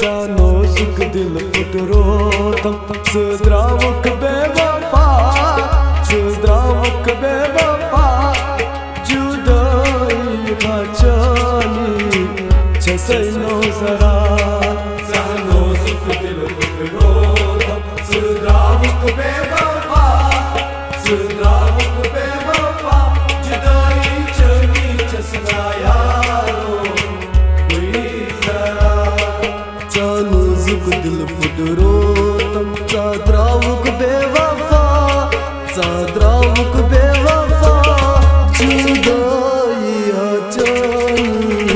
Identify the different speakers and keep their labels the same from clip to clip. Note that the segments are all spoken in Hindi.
Speaker 1: नाजुक दिल फुटरोतम द्रावक बेवफा द्रावक बेवफा जुदाई खाचानी छसैनो जरा नाजुक दिल फुटरोतम द्रावक बेवफा द्रावक बेवफा जुदाई छनी छसना यारो कोई जरा नाजुक दिल फुटरोतम द्रावक बेवफा द्रावक बेवफा जुदाई खाचानी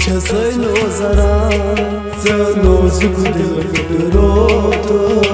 Speaker 1: छसैनो जरा नाजुक दिल फुटरोतम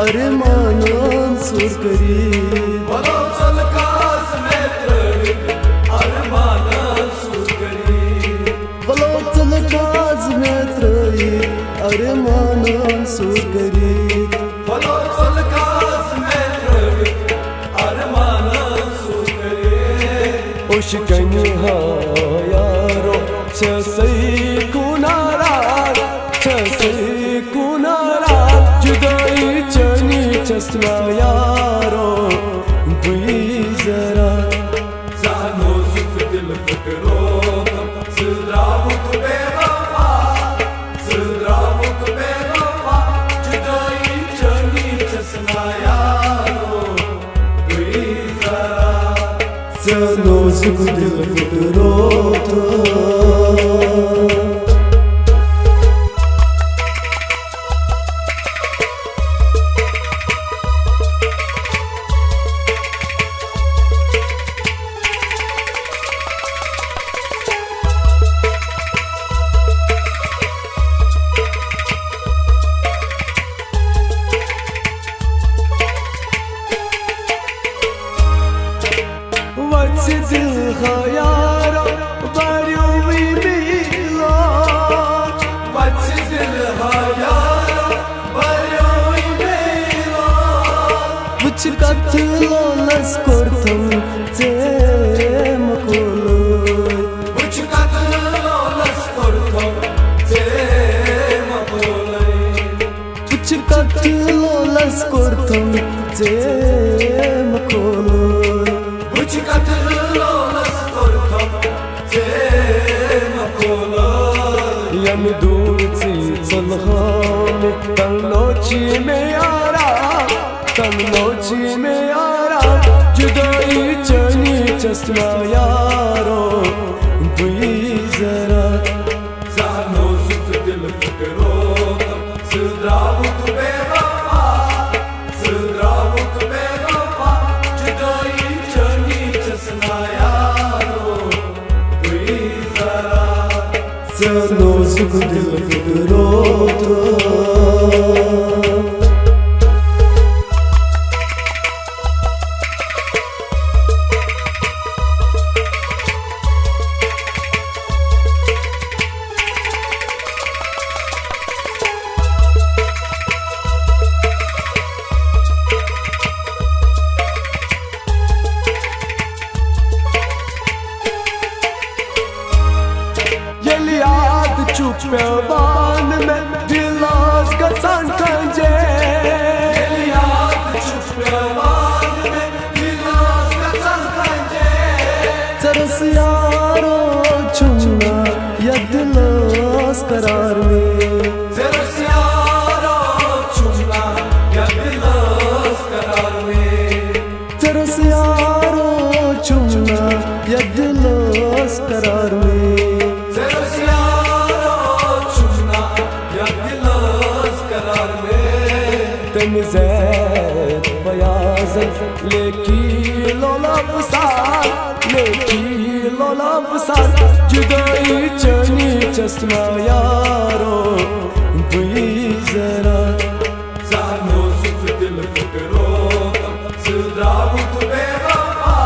Speaker 1: अरमानन सुर करी बलो चल कास में त्रविक अरमानन सुर करी बलो चल कास में त्रविक अरमानन सुर करी बलो चल कास में त्रविक अरमानन सुर करी उश कन्य हा यारो छसई कुनारा छसई कुनारा जुदाई चसना यारो कोई जरा नाजुक दिल फुटरोतम द्रावक बेवफा द्रावक बेवफा जुदाई छनी चसना यारो कोई जरा नाजुक दिल फुटरोतम दिल खयारा बारियों मिला बच दिल खयारा बारियों मिला बुच कथलो लस्कोर्थम जे मकोलो बुच कथलो लस्कोर्थम जे मकोलो बुच कथलो लस्कोर्थम जे मकोलो बुच कथलो यम दूर सी चलहाने तनोची में यारा तनोची में यारा जुदाई चनी चसना यारो कोई जरा नाजुक दिल फुटरोतम द्रावक बेवफा द्रावक बेवफा जुदाई चनी चसना यारो कोई जरा नाजुक दिल फुटरोतम चुपवान में दिलास का संकंजे चुपवान में दिलास का संकंजे तरस यारो चुना या दिलास करार में तरस यारो चुना या दिलास करार में तरस यारो चुना या दिलास करार में zed bayazan leki lola fsar leki lola fsar judai chani chasma yaro bui zara
Speaker 2: zano suf dil fikro sıdravuk bevafa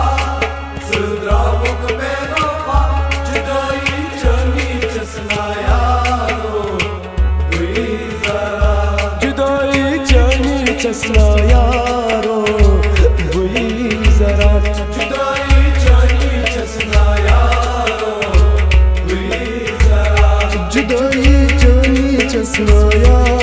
Speaker 2: sıdravuk bevafa judai chani chasma yaro bui zara
Speaker 1: judai chani chasma yaro bui zara
Speaker 2: judai chani chasma yaro bui zara
Speaker 1: judai chani chasma yaro